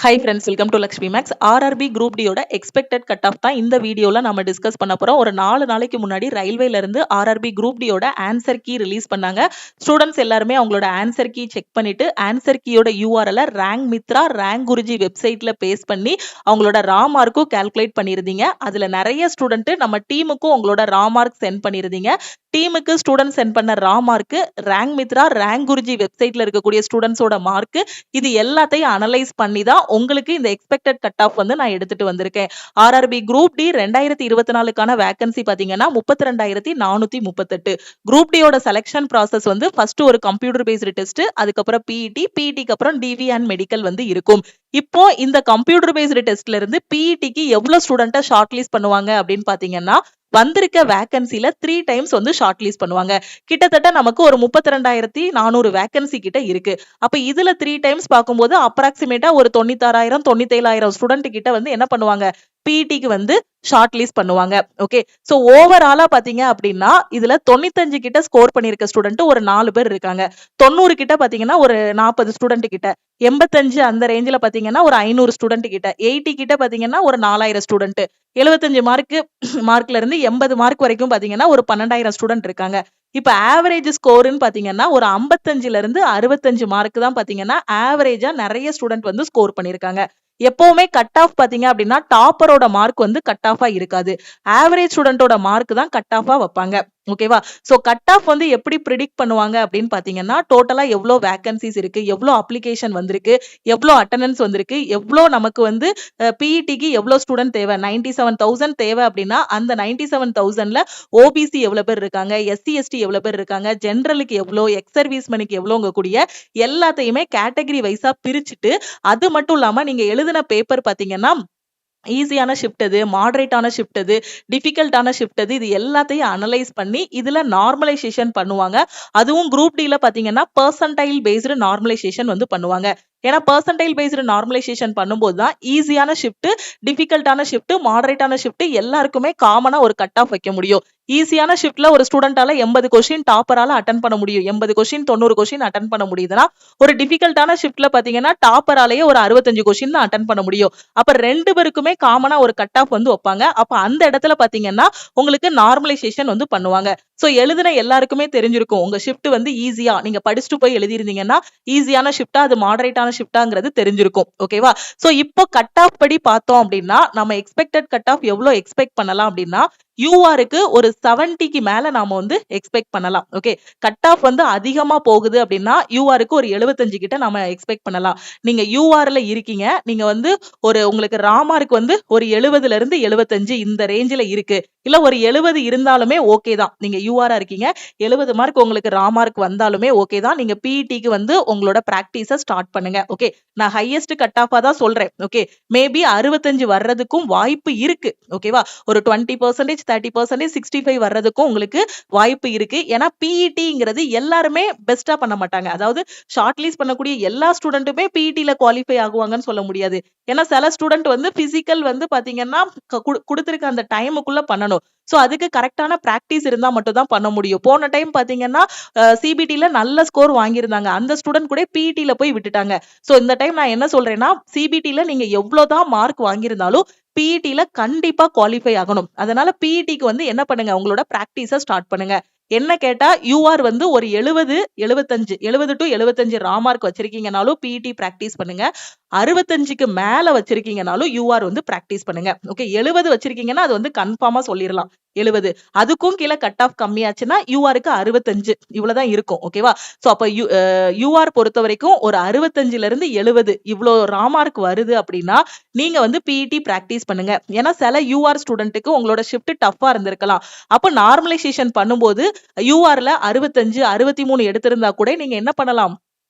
High friends, welcome to Lakshmi maths. RRB group டியோட expected cut off தான் இந்த வீடியோவில் நம்ம டிஸ்கஸ் பண்ண போகிறோம். ஒரு 4 நாளைக்கு முன்னாடி ரயில்வேல இருந்து ஆர்ஆர்பி குரூப் டியோட ஆன்சர் கீ ரிலீஸ் பண்ணாங்க. ஸ்டூடெண்ட்ஸ் எல்லாருமே அவங்களோட ஆன்சர் கீ செக் பண்ணிட்டு ஆன்சர் கீயோட URL rank Mitra rank Guruji வெப்சைட்ல பேஸ்ட் பண்ணி அவங்களோட ரா மார்க்கும் கால்குலேட் பண்ணியிருந்தீங்க. அதில் நிறைய ஸ்டூடெண்ட் நம்ம டீமுக்கும் உங்களோட ரா மார்க் சென்ட் பண்ணியிருந்தீங்க. டீமுக்கு ஸ்டூடெண்ட் சென்ட் பண்ண raw mark, rank Mitra rank Guruji வெப்சைட்ல இருக்கக்கூடிய ஸ்டூடெண்ட்ஸோட மார்க்கு, இது எல்லாத்தையும் அனலைஸ் பண்ணி தான் உங்களுக்கு இந்த எக்ஸ்பெக்டட் கட் ஆஃப் வந்து நான் எடுத்துட்டு வந்திருக்கேன். ஆர்ஆர்பி குரூப் டி 2024க்கான வேகன்சி பாத்தீங்கன்னா 32,438. குரூப் டியோட செலக்ஷன் ப்ராசஸ் வந்து ஃபர்ஸ்ட் ஒரு கம்ப்யூட்டர் பேஸ்டு டெஸ்ட், அதுக்கப்புறம் பிஇடிக்கு அப்புறம் டிவி அண்ட் மெடிக்கல் வந்து இருக்கும். இப்போ இந்த கம்ப்யூட்டர் பேஸ்டு டெஸ்ட்ல இருந்து பிஇடிக்கு எவ்வளவு ஸ்டூடெண்ட்டை ஷார்ட் லிஸ்ட் பண்ணுவாங்க அப்படின்னு பாத்தீங்கன்னா, வந்திருக்க வேகன்சில 3 டைம்ஸ் வந்து ஷார்ட் லிஸ்ட் பண்ணுவாங்க. கிட்டத்தட்ட நமக்கு ஒரு 32,400 வேகன்சி கிட்ட இருக்கு. அப்ப இதுல 3 டைம்ஸ் பார்க்கும்போது அப்ராக்சிமேட்டா ஒரு 96,000 97,000 ஸ்டூடெண்ட் கிட்ட வந்து என்ன பண்ணுவாங்க, பிஇடிக்கு வந்து ஷார்ட் லிஸ்ட் பண்ணுவாங்க. ஓகே, சோ ஓவராலா பாத்தீங்க அப்படின்னா இதுல 95 கிட்ட ஸ்கோர் பண்ணிருக்க ஸ்டூடெண்ட் ஒரு 4 பேர் இருக்காங்க. 90 கிட்ட பாத்தீங்கன்னா ஒரு 40 ஸ்டூடெண்ட் கிட்ட, 85 அந்த ரேஞ்சில பாத்தீங்கன்னா ஒரு 500 ஸ்டூடெண்ட் கிட்ட, 80 கிட்ட பாத்தீங்கன்னா ஒரு 4,000 ஸ்டூடெண்ட், 75 மார்க்ல இருந்து 80 மார்க் வரைக்கும் பாத்தீங்கன்னா ஒரு 12,000 ஸ்டூடெண்ட் இருக்காங்க. இப்ப ஆவரேஜ் ஸ்கோர்னு பாத்தீங்கன்னா ஒரு 55ல இருந்து 65 மார்க் தான் பாத்தீங்கன்னா ஆவரேஜா நிறைய ஸ்டூடெண்ட் வந்து ஸ்கோர் பண்ணிருக்காங்க. எப்பவுமே கட் ஆஃப் பாத்தீங்க அப்படின்னா டாப்பரோட மார்க் வந்து கட் ஆஃபா இருக்காது. ஆவரேஜ் ஸ்டூடெண்டோட மார்க் தான் கட் ஆஃபா வைப்பாங்க. ஓகேவா? சோ கட் ஆஃப் வந்து எப்படி ப்ரிடிக்ட் பண்ணுவாங்க அப்படின்னு பாத்தீங்கன்னா, டோட்டலா எவ்வளோ வேகன்சிஸ் இருக்கு, எவ்வளோ அப்ளிகேஷன் வந்திருக்கு, எவ்வளோ அட்டெண்டன்ஸ் வந்திருக்கு, எவ்வளோ நமக்கு வந்து பிஇடிக்கு எவ்வளோ ஸ்டூடெண்ட் தேவை, 97,000 தேவை அப்படின்னா அந்த 97,000ல ஓபிசி எவ்வளவு பேர் இருக்காங்க, எஸ்சி எஸ்டி எவ்வளவு பேர் இருக்காங்க, ஜெனரலுக்கு எவ்வளோ, எக்ஸ் சர்வீஸ் மனுக்கு எவ்வளோங்க கூடிய எல்லாத்தையுமே கேட்டகரி வைஸா பிரிச்சுட்டு, அது மட்டும் இல்லாம நீங்க எழுதின பேப்பர் பாத்தீங்கன்னா ஈஸியான ஷிஃப்ட் எது, மாடரேட்டான ஷிஃப்ட் எது, டிஃபிகல்ட்டான ஷிஃப்ட் எது, இது எல்லாத்தையும் அனலைஸ் பண்ணி இதுல நார்மலைசேஷன் பண்ணுவாங்க. அதுவும் குரூப் டில பாத்தீங்கன்னா பெர்சன்டைல் பேஸ்டு நார்மலைசேஷன் வந்து பண்ணுவாங்க. ஏன்னா பெர்சன்டைல் பேஸ்டு நார்மலைசேஷன் பண்ணும்போது தான் ஈஸியான ஷிஃப்ட், டிஃபிகல்ட்டான ஷிஃப்ட், மாடரேட்டான ஷிஃப்ட் எல்லாருக்குமே காமனா ஒரு கட் ஆஃப் வைக்க முடியும். ஈஸியான ஷிஃப்ட்ல ஒரு ஸ்டூடெண்டால 80 கொஸ்டின் டாப்பரால அட்டன் பண்ண முடியும். 80 கொஸ்டின் 90 கொஸ்டின் அட்டன் பண்ண முடியுதுன்னா, ஒரு டிஃபிகல்ட்டான ஷிஃப்ட்ல பாத்தீங்கன்னா டாப்பராலேயே ஒரு 65 கொஸ்டின் தான் அட்டன் பண்ண முடியும். அப்ப 2 பேருக்குமே காமனா ஒரு கட் ஆஃப் வந்து வைப்பாங்க. அப்ப அந்த இடத்துல பாத்தீங்கன்னா உங்களுக்கு நார்மலைசேஷன் வந்து பண்ணுவாங்க. சோ எழுதின எல்லாருக்குமே தெரிஞ்சிருக்கும் உங்க ஷிஃப்ட் வந்து ஈஸியா நீங்க படிச்சுட்டு போய் எழுதிருந்தீங்கன்னா ஈஸியான ஷிஃப்டா அது மாடரேட்டான ஷிஃப்டாங்கிறது தெரிஞ்சிருக்கும். ஓகேவா? சோ இப்போ கட் ஆஃப் படி பார்த்தோம் அப்படின்னா நம்ம எக்ஸ்பெக்டட் கட் ஆஃப் எவ்வளவு எக்ஸ்பெக்ட் பண்ணலாம் அப்படின்னா, யூஆருக்கு ஒரு 70க்கு மேல நாம வந்து எக்ஸ்பெக்ட் பண்ணலாம். ஓகே, கட் ஆஃப் வந்து அதிகமா போகுது அப்படின்னா யூஆருக்கு ஒரு 75 கிட்ட நாம எக்ஸ்பெக்ட் பண்ணலாம். நீங்க யூஆர்ல இருக்கீங்க, நீங்க வந்து ஒரு உங்களுக்கு ராமார்க் வந்து ஒரு 70ல இருந்து 75 இந்த ரேஞ்சில இருக்கு, இல்ல ஒரு 70 இருந்தாலுமே ஓகே தான். நீங்க யூஆரா இருக்கீங்க, 70 மார்க் உங்களுக்கு ராமார்க் வந்தாலுமே ஓகே தான். நீங்க பிஇடிக்கு வந்து உங்களோட பிராக்டிஸ ஸ்டார்ட் பண்ணுங்க. ஓகே, நான் ஹையஸ்ட் கட் ஆஃபா தான் சொல்றேன். ஓகே, மேபி 65 வர்றதுக்கும் வாய்ப்பு இருக்கு. ஓகேவா? ஒரு 20%, 30%, 65 வர்றதுக்கும் உங்களுக்கு வாய்ப்பு இருக்கு. ஏன்னா பிஇடிங்கிறது எல்லாருமே பெஸ்டா பண்ண மாட்டாங்க. அதாவது ஷார்ட் லிஸ்ட் பண்ணக்கூடிய எல்லா ஸ்டூடெண்ட்டுமே பிஇடில குவாலிஃபை ஆகுவாங்கன்னு சொல்ல முடியாது. ஏன்னா சில ஸ்டூடெண்ட் வந்து பிசிக்கல் வந்து பாத்தீங்கன்னா கொடுத்திருக்க அந்த டைமுக்குள்ள பண்ணணும். சோ அதுக்கு கரெக்டான பிராக்டிஸ் இருந்தா மட்டும் தான் பண்ண முடியும். போன டைம் பாத்தீங்கன்னா சிபிடில நல்ல ஸ்கோர் வாங்கியிருந்தாங்க, அந்த ஸ்டூடெண்ட் கூட பிஇடில போய் விட்டுட்டாங்க. சோ இந்த டைம் நான் என்ன சொல்றேன்னா, சிபிடில நீங்க எவ்வளவுதான் மார்க் வாங்கியிருந்தாலும் பிஇடில கண்டிப்பா குவாலிஃபை ஆகணும். அதனால பிஇடிக்கு வந்து என்ன பண்ணுங்க, உங்களோட பிராக்டிஸ ஸ்டார்ட் பண்ணுங்க. என்ன கேட்டா யூஆர் வந்து ஒரு 70 டு 75 ராமார்க் வச்சிருக்கீங்கனாலும் பிஇடி பிராக்டிஸ் பண்ணுங்க. 65க்கு மேல வச்சிருக்கீங்கனாலும் யூஆர் வந்து பிராக்டிஸ் பண்ணுங்க. ஓகே, 70 வச்சிருக்கீங்கன்னா அது வந்து கன்ஃபார்மா சொல்லிடலாம் 70. அதுக்கும் கீழே கட் ஆஃப் கம்மியாச்சுன்னா யூஆருக்கு 65 இவ்வளவுதான் இருக்கும். ஓகேவா? சோ அப்ப யூஆர் பொறுத்த வரைக்கும் ஒரு 65ல இருந்து 70 இவ்வளோ ராமார்க் வருது அப்படின்னா நீங்க வந்து பிஇடி பிராக்டிஸ் பண்ணுங்க. ஏன்னா சில யூஆர் ஸ்டூடெண்ட்டுக்கு உங்களோட ஷிஃப்ட் டஃபா இருந்திருக்கலாம். அப்ப நார்மலைசேஷன் பண்ணும்போது யூஆர்ல 65 63 எடுத்திருந்தா கூட நீங்க என்ன பண்ணலாம்,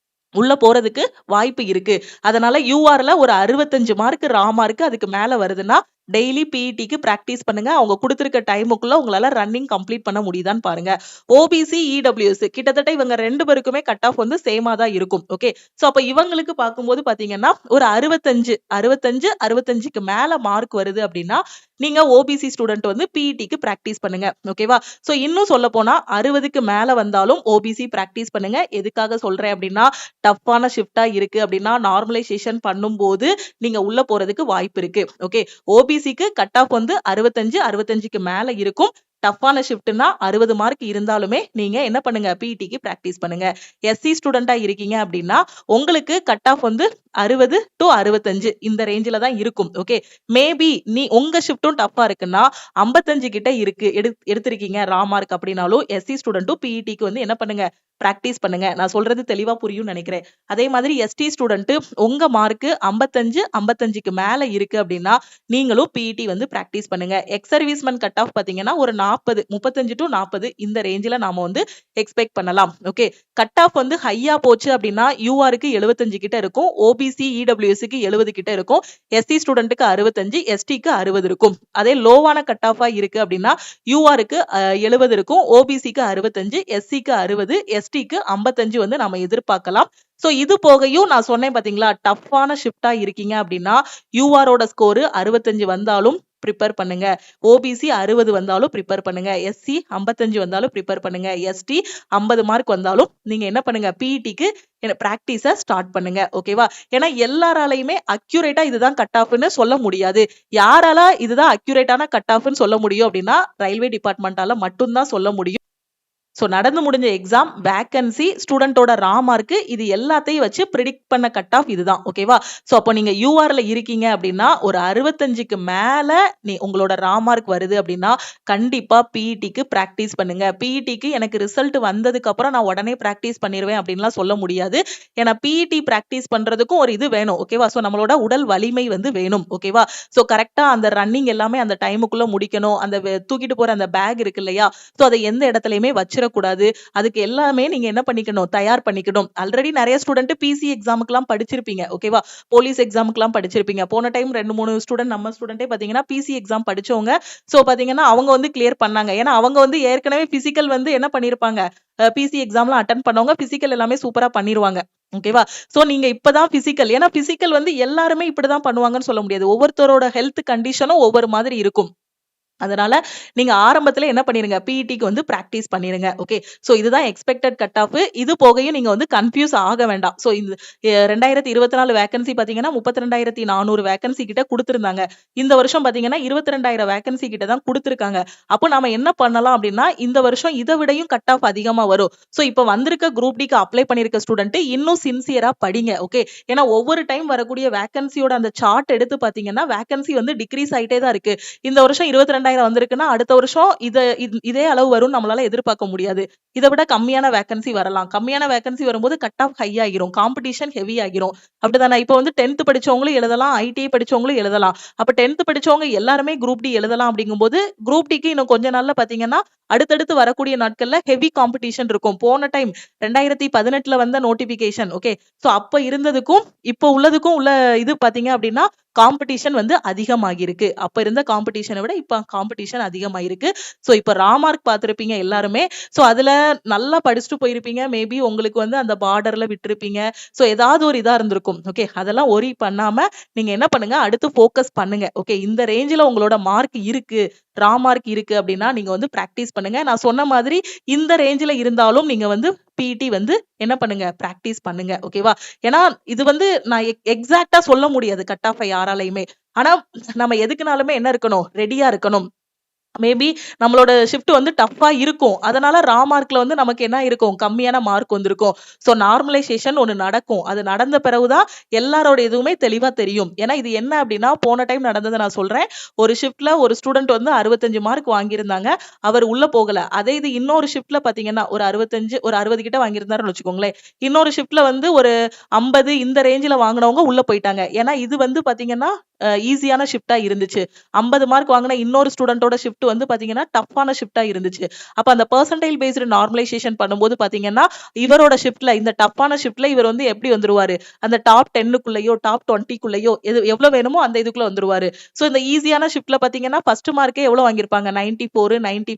உள்ள போறதுக்கு வாய்ப்பு இருக்கு. அதனால யூஆர்ல ஒரு 65 மார்க் ராமார்க் அதுக்கு மேல வருதுன்னா டெய்லி பிஇடிக்கு பிராக்டிஸ் பண்ணுங்க. அவங்க கொடுத்திருக்க டைமுக்குள்ள உங்களால ரன்னிங் கம்ப்ளீட் பண்ண முடியுதான்னு பாருங்க. ஓபிசி, இடபிள்யூஎஸ் கிட்டத்தட்ட இவங்க 2 பேருக்குமே கட் ஆஃப் வந்து சேமா தான் இருக்கும். ஓகே. சோ அப்ப இவங்களுக்கு பார்க்கும்போது பாத்தீங்கன்னா ஒரு 65க்கு மேல மார்க் வருது அப்படின்னா நீங்க ஓபிசி ஸ்டூடெண்ட் வந்து பிஇடிக்கு பிராக்டிஸ் பண்ணுங்க. ஓகேவா? சோ இன்னும் சொல்ல போனா 60க்கு மேல வந்தாலும் ஓபிசி பிராக்டிஸ் பண்ணுங்க. எதுக்காக சொல்றேன் அப்படின்னா டஃப்பான ஷிஃப்டா இருக்கு அப்படின்னா நார்மலைசேஷன் பண்ணும்போது நீங்க உள்ள போறதுக்கு வாய்ப்பு இருக்கு. ஓகே. ஓபிசிக்கு கட் ஆஃப் வந்து 65க்கு மேல இருக்கும். டஃப்பான ஷிஃப்ட்னா 60 மார்க் இருந்தாலுமே நீங்க என்ன பண்ணுங்க பிஇடிக்கு பிராக்டிஸ் பண்ணுங்க. எஸ்சி ஸ்டூடெண்டா இருக்கீங்க அப்படின்னா உங்களுக்கு கட் ஆஃப் வந்து 60 to 65 இந்த ரேஞ்சில தான் இருக்கும். ஓகே. மேபி உங்க ஷிஃப்ட்டும் டஃப்பா இருக்குன்னா 55 கிட்ட இருக்கு எடுத்திருக்கீங்க ரா மார்க் அப்படின்னாலும் எஸ்சி ஸ்டூடெண்ட்டும் பிஇடிக்கு வந்து என்ன பண்ணுங்க பிராக்டிஸ் பண்ணுங்க. நான் சொல்றது தெளிவா புரியும் நினைக்கிறேன். அதே மாதிரி எஸ்டி ஸ்டூடெண்ட் உங்க மார்க் 55க்கு மேல இருக்கு அப்படின்னா நீங்களும் பிஇடி வந்து பிராக்டிஸ் பண்ணுங்க. எக்ஸ் சர்வீஸ்மேன் கட் ஆஃப் பாத்தீங்கன்னா ஒரு 35 to 40 இந்த ரேஞ்சில நாம வந்து எக்ஸ்பெக்ட் பண்ணலாம். ஓகே. கட் ஆஃப் வந்து ஹையா போச்சு அப்படின்னா யூஆருக்கு 75 கிட்ட இருக்கும். ஓபிசி, இடபிள்யூஎஸ்க்கு 70 கிட்ட இருக்கும். எஸ்சி ஸ்டூடெண்ட்டுக்கு 65, எஸ்டிக்கு 60 இருக்கும். அதே லோவான கட் ஆஃபா இருக்கு அப்படின்னா யூஆருக்கு 70 இருக்கும். ஓபிசிக்கு 65, எஸ்சிக்கு 60, எஸ்டிக்கு 55 வந்து நம்ம எதிர்பார்க்கலாம். சோ இது போகையும் நான் சொன்னேன் பாத்தீங்களா டஃப்பான ஷிஃப்டா இருக்கீங்க அப்படின்னா யூஆரோட ஸ்கோர் 65 வந்தாலும் ப்ரிப்பேர் பண்ணுங்க. ஓபிசி 60 வந்தாலும் ப்ரிப்பேர் பண்ணுங்க. எஸ்சி 55 வந்தாலும் ப்ரிப்பேர் பண்ணுங்க. எஸ்டி 50 மார்க் வந்தாலும் நீங்க என்ன பண்ணுங்க பிஇடிக்கு பிராக்டிஸ ஸ்டார்ட் பண்ணுங்க. ஓகேவா? ஏன்னா எல்லாராலையுமே அக்யூரேட்டா இதுதான் கட் ஆஃப்னு சொல்ல முடியாது. யாரால இதுதான் அக்யூரேட்டான கட் ஆஃப்னு சொல்ல முடியும் அப்படின்னா ரயில்வே டிபார்ட்மெண்டால மட்டும்தான் சொல்ல முடியும். சோ நடந்து முடிஞ்ச எக்ஸாம், வேகன்சி, ஸ்டூடெண்டோட ரா மார்க் இது எல்லாத்தையும் வச்சு பிரெடிக்ட் பண்ண கட் ஆஃப் இதுதான். ஓகேவா? சோ அப்போ நீங்க யூஆர்ல இருக்கீங்க அப்படின்னா ஒரு 65க்கு மேல உங்களோட ரா மார்க் வருது அப்படின்னா கண்டிப்பா பிஇடிக்கு பிராக்டிஸ் பண்ணுங்க. பிஇடிக்கு எனக்கு ரிசல்ட் வந்ததுக்கு அப்புறம் நான் உடனே பிராக்டிஸ் பண்ணிடுவேன் அப்படின்லாம் சொல்ல முடியாது. ஏன்னா பிஇடி பிராக்டிஸ் பண்றதுக்கும் ஒரு இது வேணும். ஓகேவா? சோ நம்மளோட உடல் வலிமை வந்து வேணும். ஓகேவா? சோ கரெக்டா அந்த ரன்னிங் எல்லாமே அந்த டைமுக்குள்ள முடிக்கணும். அந்த தூக்கிட்டு போற அந்த பேக் இருக்கு இல்லையா? சோ அதை எந்த இடத்துலயுமே வச்சிடக்கூடாது. அதுக்கு எல்லாமே நீங்க என்ன பண்ணிக்கணும் தயார் பண்ணிக்கணும். ஆல்ரெடி நிறைய ஸ்டூடெண்ட் பிசி எக்ஸாமுக்குலாம் படிச்சிருப்பீங்க. ஓகேவா? போலீஸ் எக்ஸாமுக்குலாம் படிச்சிருப்பீங்க. போன டைம் 2-3 ஸ்டூடெண்ட் நம்ம ஸ்டூடெண்டே பாத்தீங்கன்னா பிசி எக்ஸாம் படிச்சவங்க. சோ பாத்தீங்கன்னா அவங்க வந்து கிளியர் பண்ணாங்க. ஏன்னா அவங்க வந்து ஏற்கனவே பிசிக்கல் வந்து என்ன பண்ணிருப்பாங்க பிசி எக்ஸாம்லாம் அட்டென்ட் பண்ணவங்க பிசிக்கல் எல்லாமே சூப்பரா பண்ணிருவாங்க. ஓகேவா? சோ நீங்க இப்பதான் பிசிக்கல் ஏன்னா பிசிக்கல் வந்து எல்லாருமே இப்படிதான் பண்ணுவாங்கன்னு சொல்ல முடியாது. ஒவ்வொருத்தரோட ஹெல்த் கண்டிஷனும் ஒவ்வொரு மாதிரி இருக்கும். அதனால நீங்க ஆரம்பத்துல என்ன பண்ணிருங்க பிஇடிக்கு வந்து பிராக்டிஸ் பண்ணிருங்க. ஓகே. சோ இதுதான் எக்ஸ்பெக்டட் கட் ஆஃப். இது போகையும் நீங்க வந்து கன்ஃபியூஸ் ஆக வேண்டாம். சோ இந்த 2024 வேகன்சி பாத்தீங்கன்னா 32,400 வேகன்சி கிட்ட கொடுத்திருந்தாங்க. இந்த வருஷம் பாத்தீங்கன்னா 22,000 வேகன்சி கிட்ட தான் கொடுத்திருக்காங்க. அப்போ நாம என்ன பண்ணலாம் அப்படின்னா இந்த வருஷம் இதை விடையும் கட் ஆஃப் அதிகமா வரும். சோ இப்ப வந்திருக்க குரூப் டிக்கு அப்ளை பண்ணிருக்க ஸ்டூடெண்ட் இன்னும் சின்சியரா படிங்க. ஓகே. ஏன்னா ஒவ்வொரு டைம் வரக்கூடிய வேகன்சியோட அந்த சார்ட் எடுத்து பாத்தீங்கன்னா வேகன்சி வந்து டிக்ரீஸ் ஆயிட்டே தான் இருக்கு. இந்த வருஷம் 22,000 வந்திருக்குன்னா அடுத்த வருஷம் இதே அளவு வரும் நம்மளால எதிர்பார்க்க முடியாது. இதை விட கம்மியான வேகன்சி வரலாம். கம்மியான வேகன்சி வரும்போது கட் ஆஃப் ஹை ஆகிரும். காம்படிஷன் ஹெவி ஆகிரும். அப்படிதானே? இப்போ வந்து 10th படிச்சவங்களும் எழுதலாம், ஐடிஐ படிச்சவங்களும் எழுதலாம். அப்ப 10th படிச்சவங்க எல்லாருமே குரூப் டி எழுதலாம். அப்படிங்கும்போது குரூப் டிக்கு இன்னும் கொஞ்ச நாள்ல பாத்தீங்கன்னா அடுத்தடுத்து வரக்கூடிய நாட்கள்ல ஹெவி காம்படிஷன் இருக்கும். போன டைம் 2018ல வந்த நோட்டிபிகேஷன். ஓகே. சோ அப்ப இருந்ததுக்கும் இப்ப உள்ளதுக்கும் உள்ள இது பாத்தீங்க அப்படின்னா காம்படிஷன் வந்து அதிகமாகி இருக்கு. அப்ப இருந்த காம்படிஷனை விட இப்ப காம்படிஷன் அதிகமாயிருக்கு. சோ இப்ப ரா மார்க் பார்த்திருப்பீங்க எல்லாருமே. சோ அதுல நல்லா படிச்சுட்டு போயிருப்பீங்க. மேபி உங்களுக்கு வந்து அந்த பார்டர்ல விட்டுருப்பீங்க. சோ ஏதாவது ஒரு இதா இருந்திருக்கும். ஓகே. அதெல்லாம் ஒரி பண்ணாம நீங்க என்ன பண்ணுங்க அடுத்து போக்கஸ் பண்ணுங்க. ஓகே. இந்த ரேஞ்சில உங்களோட மார்க் இருக்கு, ரா மார்க் இருக்கு அப்படின்னா நீங்க வந்து பிராக்டிஸ் பண்ணுங்க. நான் சொன்ன மாதிரி இந்த ரேஞ்சில இருந்தாலும் நீங்க வந்து பிஇடி வந்து என்ன பண்ணுங்க பிராக்டிஸ் பண்ணுங்க. ஓகேவா? ஏன்னா இது வந்து நான் எக்ஸாக்டா சொல்ல முடியாது கட் ஆஃப் யாராலையுமே. ஆனா நம்ம எதுக்குனாலுமே என்ன இருக்கணும் ரெடியா இருக்கணும். மேபி நம்மளோட ஷிஃப்ட் வந்து டஃப்பா இருக்கும். அதனால ரா மார்க்ல வந்து நமக்கு என்ன இருக்கும் கம்மியான மார்க் வந்திருக்கும். சோ நார்மலைசேஷன் ஒண்ணு நடக்கும். அது நடந்த பிறகுதான் எல்லாரோட எதுவுமே தெளிவா தெரியும். ஏன்னா இது என்ன அப்படின்னா போன டைம் நடந்ததை நான் சொல்றேன். ஒரு ஷிஃப்ட்ல ஒரு ஸ்டூடெண்ட் வந்து 65 மார்க் வாங்கியிருந்தாங்க. அவர் உள்ள போகல. அதே இது இன்னொரு ஷிஃப்ட்ல பாத்தீங்கன்னா ஒரு 60 கிட்ட வாங்கியிருந்தாருன்னு வச்சுக்கோங்களேன். இன்னொரு ஷிஃப்ட்ல வந்து ஒரு 50 இந்த ரேஞ்சில வாங்கினவங்க உள்ள போயிட்டாங்க. ஏன்னா இது வந்து பாத்தீங்கன்னா ஈஸியான ஷிஃப்ட்டா இருந்துச்சு. 50 மார்க் வாங்குன இன்னொரு ஸ்டூடெண்டோட ஷிஃப்ட் வந்து பாத்தீங்கன்னா, டஃப்பான ஷிஃப்ட்டா இருந்துச்சு. அப்ப அந்த பெர்சன்டைல் பேஸ்டு நார்மலைசேஷன் பண்ணும்போது பாத்தீங்கன்னா, இவரோட ஷிஃப்ட்ல இந்த டஃப்பான ஷிஃப்ட்ல இவர் வந்து எப்படி வந்துருவாரு? அந்த டாப் 10க்குள்ளயோ, டாப் 20க்குள்ளயோ எவ்வளவு வேணுமோ அந்த இதுக்குள்ள வந்துருவாரு. சோ இந்த ஈஸியான ஷிஃப்ட்ல பாத்தீங்கன்னா, ஃபர்ஸ்ட் மார்க்கே எவ்வளவு வாங்கியிருப்பாங்க? 94, 90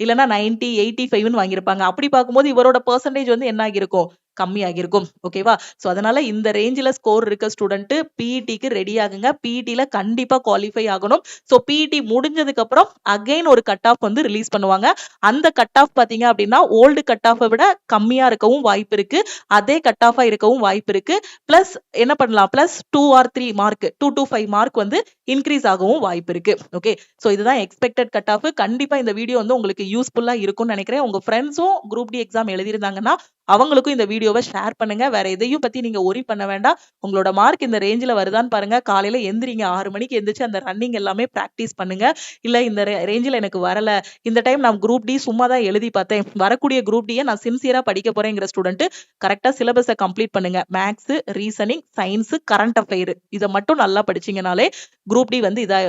இல்லன்னா 90, 85ன்னு வாங்கியிருப்பாங்க. அப்படி பார்க்கும்போது இவரோட பெர்சன்டேஜ் வந்து என்ன ஆகியிருக்கும்? கம்மியாகியிருக்கும். ஓகேவா? சோ அதனால இந்த ரேஞ்ச்ல ஸ்கோர் இருக்க ஸ்டூடெண்ட் பிஇடிக்கு ரெடி ஆகுங்க. பிஇடில கண்டிப்பா குவாலிஃபை ஆகணும். சோ பிஇடி முடிஞ்சதுக்கு அப்புறம் அகைன் ஒரு கட் ஆஃப் வந்து ரிலீஸ் பண்ணுவாங்க. அந்த கட் ஆஃப் பாத்தீங்க அப்படின்னா ஓல்டு கட் ஆஃபை விட கம்மியா இருக்கவும் வாய்ப்பு இருக்கு. அதே கட் ஆஃபா இருக்கவும் வாய்ப்பு இருக்கு. பிளஸ் என்ன பண்ணலாம்? Plus 2 or 3 mark 2 to 5 mark வந்து இன்க்ரீஸ் ஆகவும் வாய்ப்பு இருக்கு. ஓகே. சோ இதுதான் எக்ஸ்பெக்டட் கட் ஆஃப். கண்டிப்பா இந்த வீடியோ வந்து உங்களுக்கு யூஸ்ஃபுல்லா இருக்கும்னு நினைக்கிறேன். உங்க ஃப்ரெண்ட்ஸும் குரூப் டி எக்ஸாம் எழுதியிருந்தாங்கன்னா அவங்களுக்கும் இந்த வீடியோவை ஷேர் பண்ணுங்க. வேற எதையும் பத்தி நீங்க ஒரி பண்ண வேண்டாம். உங்களோட மார்க் இந்த ரேஞ்சில வருதான்னு பாருங்க. காலையில எந்திரிங்க 6 மணிக்கு எந்திரிச்சு அந்த ரன்னிங் எல்லாமே பிராக்டிஸ் பண்ணுங்க. இல்ல இந்த ரேஞ்சில எனக்கு வரல. இந்த டைம் நான் குரூப் டி சும்மா தான் எழுதி பார்த்தேன். வரக்கூடிய குரூப் டியை நான் சின்சியரா படிக்க போறேங்கிற ஸ்டூடெண்ட் கரெக்டா சிலபஸை கம்ப்ளீட் பண்ணுங்க. Maths, reasoning, science, current affair இதை மட்டும் நல்லா படிச்சீங்கனாலே குரூப் டி வந்து இதா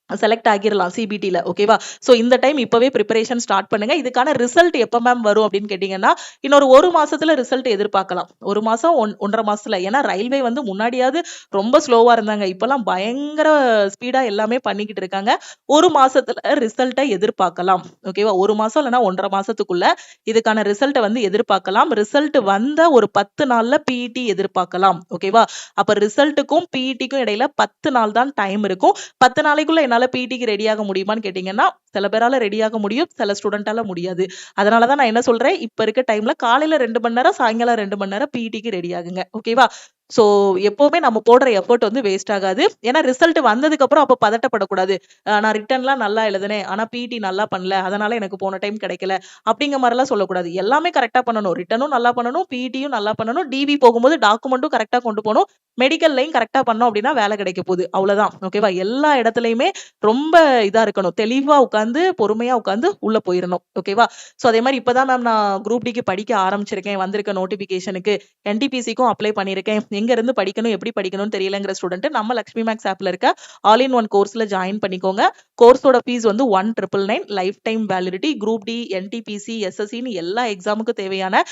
செலக்ட் ஆகிரலாம் சிபிடில. ஓகேவா? சோ இந்த டைம் இப்பவே ப்ரிப்பரேஷன் ஸ்டார்ட் பண்ணுங்க. இதுக்கான ரிசல்ட் எப்ப மேம் வரும் அப்படின்னு கேட்டீங்கன்னா, இன்னொரு 1 மாசத்துல ரிசல்ட் எதிர்பார்க்கலாம். 1 மாசம் 1.5 மாசத்துல. ஏன்னா ரயில்வே வந்து முன்னாடியாவது ரொம்ப ஸ்லோவா இருந்தாங்க. இப்பெல்லாம் பயங்கர ஸ்பீடா எல்லாமே பண்ணிக்கிட்டு இருக்காங்க. 1 மாசத்துல ரிசல்ட்டை எதிர்பார்க்கலாம். ஓகேவா? 1 மாசம் இல்லைன்னா 1.5 மாசத்துக்குள்ள இதுக்கான ரிசல்ட்டை வந்து எதிர்பார்க்கலாம். ரிசல்ட் வந்த ஒரு 10 நாள்ல பிஇடி எதிர்பார்க்கலாம். ஓகேவா? அப்ப ரிசல்ட்டுக்கும் பிஇடிக்கும் இடையில 10 நாள் தான் டைம் இருக்கும். 10 நாளைக்குள்ள என்னால பிஇடிக்கு ரெடியாக முடியுமான்னு கேட்டீங்கன்னா, சில பேரால ரெடியாக முடியும், சில ஸ்டூடெண்டால முடியாது. அதனாலதான் நான் என்ன சொல்றேன், இப்ப இருக்க டைம்ல காலையில 2 மணி நேரம், சாயங்காலம் 2 மணி நேரம் பிஇடிக்கு ரெடி ஆகுங்க. ஓகேவா? சோ எப்பவுமே நம்ம போடுற எஃபர்ட் வந்து வேஸ்ட் ஆகாது. ஏன்னா ரிசல்ட் வந்ததுக்கு அப்புறம் அப்ப பதட்டப்படக்கூடாது. நான் ரிட்டன்லாம் நல்லா எழுதினேன். ஆனா பிஇடி நல்லா பண்ணல. அதனால எனக்கு போன டைம் கிடைக்கல. அப்படிங்கிற மாதிரி எல்லாம் சொல்லக்கூடாது. எல்லாமே கரெக்டா பண்ணணும். ரிட்டனும் நல்லா பண்ணணும், பிஇடியும் நல்லா பண்ணணும். டிவி போகும்போது டாக்குமெண்ட்டும் கரெக்டா கொண்டு போகணும். மெடிக்கல்லையும் கரெக்டா பண்ணோம் அப்படின்னா வேலை கிடைக்க போகுது. அவ்வளவுதான். ஓகேவா? எல்லா இடத்துலயுமே ரொம்ப இதா இருக்கணும். தெளிவா உட்கார்ந்து பொறுமையா உட்கார்ந்து உள்ள போயிடணும். ஓகேவா? சோ அதே மாதிரி இப்பதான் மேம் நான் குரூப் டிக்கு படிக்க ஆரம்பிச்சிருக்கேன். வந்திருக்க நோட்டிபிகேஷனுக்கு என்டிபிசிக்கும் அப்ளை பண்ணிருக்கேன். எங்க இருந்து படிக்கணும், எப்படி படிக்கணும்னு தெரியலங்கிற ஸ்டூடெண்ட் நம்ம லக்ஷ்மி மேக்ஸ் ஆப்ல இருக்க ஆல் இன் ஒன் கோர்ஸ்ல ஜாயின் பண்ணிக்கோங்க. கோர்ஸோட ஃபீஸ் வந்து 1999 lifetime validity. Group D, NTPC, எஸ்எஸ்சின்னு எல்லா எக்ஸாமுக்கு தேவையான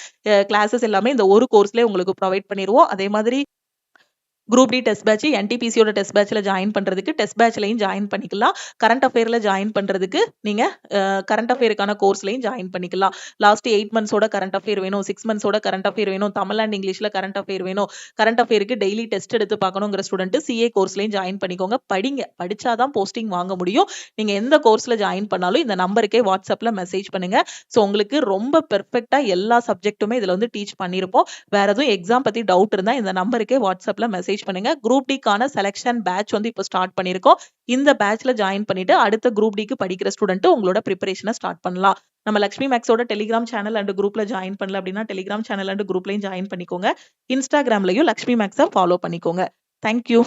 கிளாஸஸ் எல்லாமே இந்த ஒரு கோர்ஸ்லயே உங்களுக்கு ப்ரொவைட் பண்ணிடுவோம். அதே மாதிரி குரூப் டி டெஸ்ட் பேட்ச், என்டிபிசியோட டெஸ்ட் பேட்ச்ல ஜாயின் பண்றதுக்கு டெஸ்ட் பேட்ச்லயும் ஜாயின் பண்ணிக்கலாம். கரண்ட் அஃபேர்ல ஜாயின் பண்றதுக்கு நீங்க கரண்ட் அஃபேருக்கான கோர்ஸ்லயும் ஜாயின் பண்ணிக்கலாம். லாஸ்ட் 8 மந்த்ஸோட கரண்ட் அஃபேர் வேணும், 6 மந்த்ஸோட கரண்ட் அஃபேர் வேணும், தமிழ் அண்ட் இங்கிலீஷ்ல கரண்ட் அஃபேர் வேணும், கரண்ட் அஃபேருக்கு டெய்லி டெஸ்ட் எடுத்து பார்க்கணுங்கிற ஸ்டூடெண்ட் சிஏ கோர்ஸ்லயும் ஜாயின் பண்ணிக்கோங்க. படிங்க. படிச்சாதான் போஸ்டிங் வாங்க முடியும். நீங்க எந்த கோர்ஸ்ல ஜாயின் பண்ணாலும் இந்த நம்பருக்கே வாட்ஸ்அப்ல மெசேஜ் பண்ணுங்க. சோ உங்களுக்கு ரொம்ப பெர்ஃபெக்ட்டா எல்லா சப்ஜெக்ட்டுமே இதுல வந்து டீச் பண்ணிருப்போம். வேற எதுவும் எக்ஸாம் பத்தி டவுட் இருந்தா இந்த நம்பருக்கே வாட்ஸ்அப்ல மெசேஜ் பண்ணுங்க. குரூப் டிக்கான செலக்ஷன் பேட்ச் வந்து இப்போ ஸ்டார்ட் பண்ணிருக்கோம். இந்த பேட்ச்ல ஜாயின் பண்ணிட்டு அடுத்த குரூப் டிக்கு படிக்கிற ஸ்டூடெண்ட் உங்களோட ப்ரிப்பரேஷனை ஸ்டார்ட் பண்ணலாம். நம்ம லக்ஷ்மி மேக்ஸோட டெலிகிராம் சேனல் அண்ட் குரூப்ல ஜாயின் பண்ணல அப்படின்னா டெலிகிராம் சேனல் அண்ட் குரூப்லயும் ஜாயின் பண்ணிக்கோங்க. இன்ஸ்டாகிராம்லயும் லக்ஷ்மி மேக்ஸை ஃபாலோ பண்ணிக்கோங்க. தேங்க்யூ.